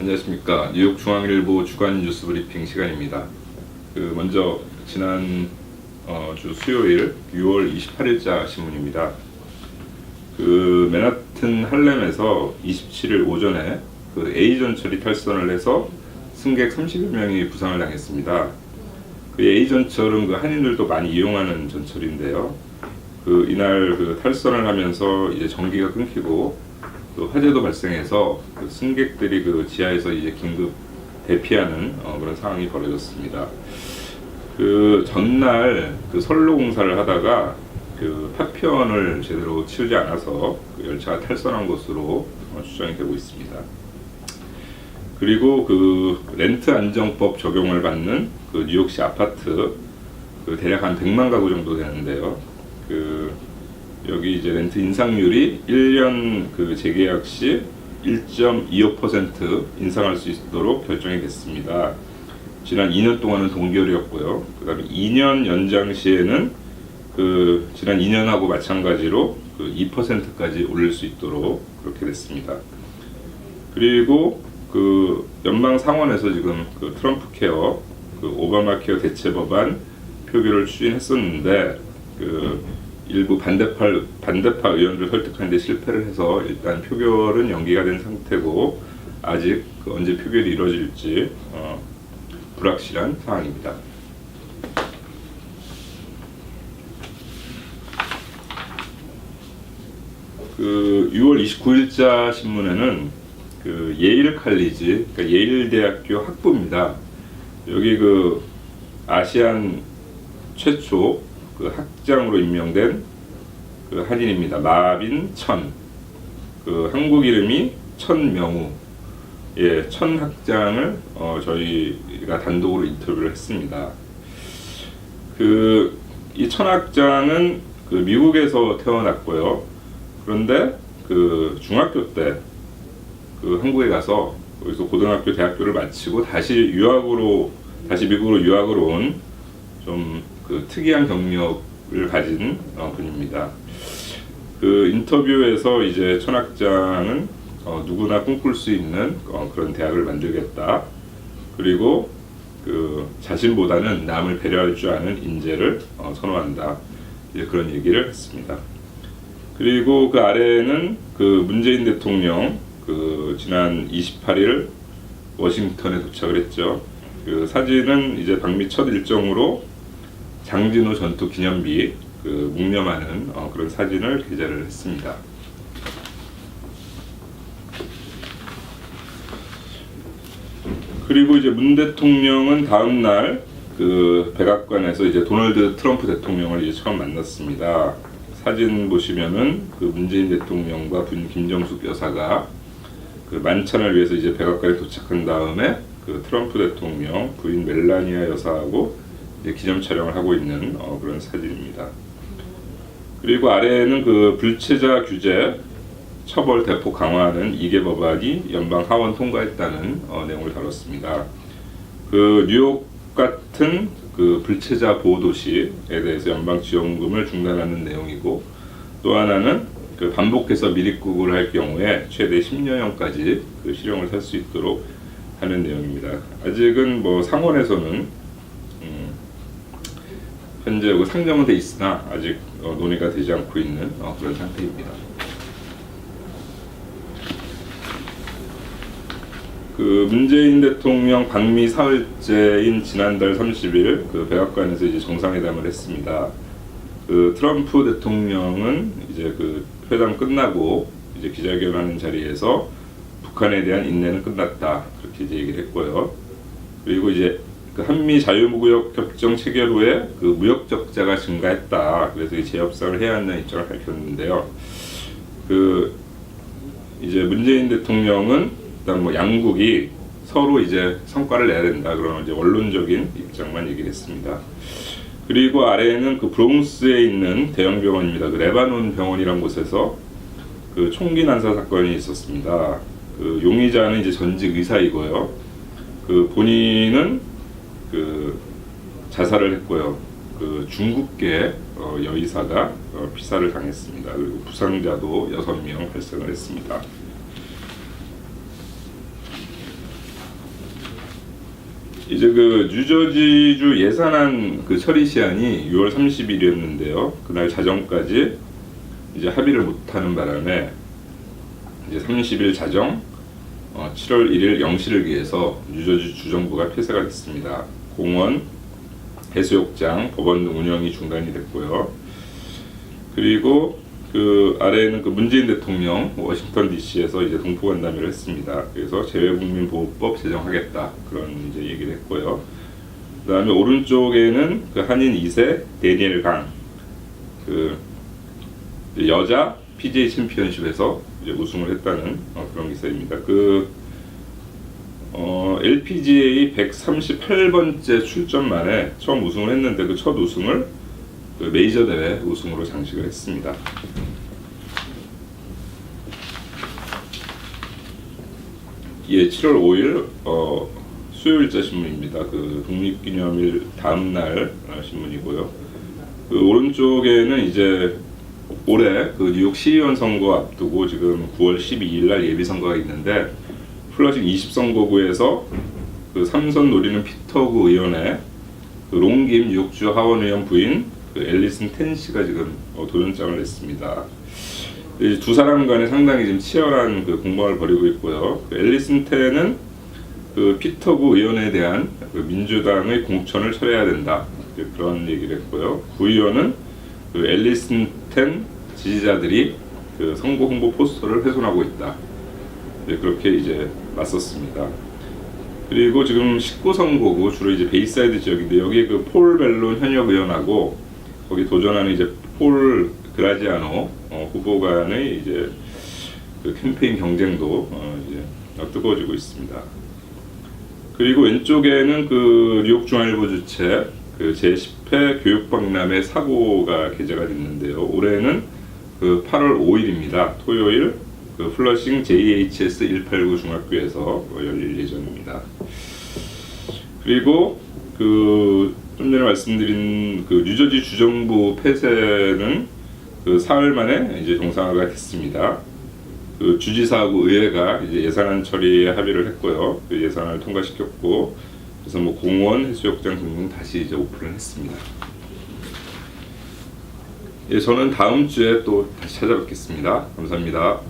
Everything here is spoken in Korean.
안녕하십니까. 뉴욕중앙일보 주간 뉴스 브리핑 시간입니다. 먼저 지난 주 수요일 6월 28일자 신문입니다. 맨하튼 할렘에서 27일 오전에 A 전철이 탈선을 해서 승객 30여 명이 부상을 당했습니다. A 전철은 한인들도 많이 이용하는 전철인데요. 이날 탈선을 하면서 이제 전기가 끊기고 또 화재도 발생해서 승객들이 지하에서 이제 긴급 대피하는 그런 상황이 벌어졌습니다. 전날 선로 공사를 하다가 파편을 제대로 치우지 않아서 열차가 탈선한 것으로 추정이 되고 있습니다. 그리고 렌트 안정법 적용을 받는 뉴욕시 아파트 대략 한 100만 가구 정도 되는데요. 여기 이제 렌트 인상률이 1년 재계약 시 1.25% 인상할 수 있도록 결정이 됐습니다. 지난 2년 동안은 동결이었고요. 그 다음에 2년 연장 시에는 지난 2년하고 마찬가지로 2%까지 올릴 수 있도록 그렇게 됐습니다. 그리고 연방 상원에서 지금 트럼프 케어, 오바마 케어 대체 법안 표결을 추진했었는데 일부 반대파 의원들을 설득하는 데 실패를 해서 일단 표결은 연기가 된 상태고 아직 언제 표결이 이루어질지 불확실한 상황입니다. 6월 29일자 신문에는 예일 칼리지, 그러니까 예일 대학교 학부입니다. 여기 아시안 최초 학장으로 임명된 한인입니다. 마빈 천. 한국 이름이 천명우. 예, 천 학장을 저희가 단독으로 인터뷰를 했습니다. 이 천 학장은 미국에서 태어났고요. 그런데 중학교 때 한국에 가서 거기서 고등학교, 대학교를 마치고 다시 미국으로 유학을 온 좀 특이한 경력을 가진 분입니다. 인터뷰에서 이제 천 학장은 누구나 꿈꿀 수 있는 그런 대학을 만들겠다. 그리고 자신보다는 남을 배려할 줄 아는 인재를 선호한다. 이제 그런 얘기를 했습니다. 그리고 아래에는 문재인 대통령 지난 28일 워싱턴에 도착을 했죠. 사진은 이제 방미 첫 일정으로 장진호 전투 기념비 묵념하는 그런 사진을 게재를 했습니다. 그리고 이제 문 대통령은 다음 날 백악관에서 이제 도널드 트럼프 대통령을 이제 처음 만났습니다. 사진 보시면은 문재인 대통령과 분 김정숙 여사가 만찬을 위해서 이제 백악관에 도착한 다음에 트럼프 대통령 부인 멜라니아 여사하고 이제 기념 촬영을 하고 있는 그런 사진입니다. 그리고 아래에는 불체자 규제 처벌 대폭 강화하는 2개 법안이 연방 하원 통과했다는 내용을 다뤘습니다. 뉴욕 같은 불체자 보호 도시에 대해서 연방 지원금을 중단하는 내용이고, 또 하나는 반복해서 미립국을 할 경우에 최대 10년형까지 실형을 살 수 있도록 하는 내용입니다. 아직은 상원에서는 현재 상정은 돼 있으나 아직 논의가 되지 않고 있는 그런 상태입니다. 문재인 대통령 방미 사흘째인 지난달 30일 백악관에서 이제 정상회담을 했습니다. 트럼프 대통령은 이제 회담 끝나고 이제 기자회견하는 자리에서 북한에 대한 인내는 끝났다, 그렇게 이제 얘기를 했고요. 그리고 이제 한미 자유무역 협정 체결 후에 무역 적자가 증가했다. 그래서 이 재협상을 해야 한다는 입장을 밝혔는데요. 이제 문재인 대통령은 일단 양국이 서로 이제 성과를 내야 된다, 그런 이제 원론적인 입장만 얘기를 했습니다. 그리고 아래에는 브롱스에 있는 대형 병원입니다. 레바논 병원이라는 곳에서 총기 난사 사건이 있었습니다. 용의자는 이제 전직 의사이고요. 본인은 자살을 했고요. 중국계 여의사가 피살을 당했습니다. 그리고 부상자도 6명 발생을 했습니다. 이제 그 뉴저지주 예산안 그 처리 시한이 6월 30일이었는데요. 그날 자정까지 이제 합의를 못하는 바람에 이제 30일 자정 7월 1일 0시를 기해서 뉴저지 주정부가 폐쇄가 됐습니다. 공원, 해수욕장, 법원 등 운영이 중단이 됐고요. 그리고 그 아래에는 그 문재인 대통령 워싱턴 DC에서 이제 동포 간담회를 했습니다. 그래서 재외국민보호법 제정하겠다 그런 이제 얘기를 했고요. 그다음에 오른쪽에는 그 한인 2세 데니엘 강, 그 여자 PGA 챔피언십에서 이제 우승을 했다는 그런 기사입니다. 그 LPGA 138번째 출전 만에 처음 우승을 했는데 그 첫 우승을 그 메이저 대회 우승으로 장식을 했습니다. 예, 7월 5일 수요일자 신문입니다. 그 독립기념일 다음 날 신문이고요. 그 오른쪽에는 이제 올해 그 뉴욕 시의원 선거 앞두고 지금 9월 12일 날 예비 선거가 있는데 플러싱 20선거구에서 그 3선 노리는 피터구 의원의 그 롱김 뉴욕주 하원 의원 부인 그 앨리슨 텐 씨가 지금 도전장을 냈습니다. 이 두 사람 간에 상당히 지금 치열한 그 공방을 벌이고 있고요. 그 앨리슨 텐은 그 피터구 의원에 대한 그 민주당의 공천을 철회해야 된다 그런 얘기를 했고요. 구 의원은 그 앨리슨 텐 지지자들이 그 선거 홍보 포스터를 훼손하고 있다. 그렇게 이제 맞섰습니다. 그리고 지금 19선거구 주로 이제 베이사이드 지역인데 여기 그 폴 벨론 현역 의원하고 거기 도전하는 이제 폴 그라지아노 후보 간의 이제 그 캠페인 경쟁도 이제 뜨거워지고 있습니다. 그리고 왼쪽에는 그 뉴욕 중앙일보 주최 그 제10회 교육박람회 사고가 게재가 됐는데요. 올해는 그 8월 5일입니다. 토요일 그 플러싱 JHS 189 중학교에서 열릴 예정입니다. 그리고 그 좀 전에 말씀드린 그 뉴저지 주정부 폐쇄는 그 사흘 만에 이제 정상화가 됐습니다. 그 주지사하고 의회가 이제 예산안 처리에 합의를 했고요. 그 예산안을 통과시켰고, 그래서 뭐 공원, 해수욕장 등등 다시 이제 오픈을 했습니다. 예, 저는 다음 주에 또 다시 찾아뵙겠습니다. 감사합니다.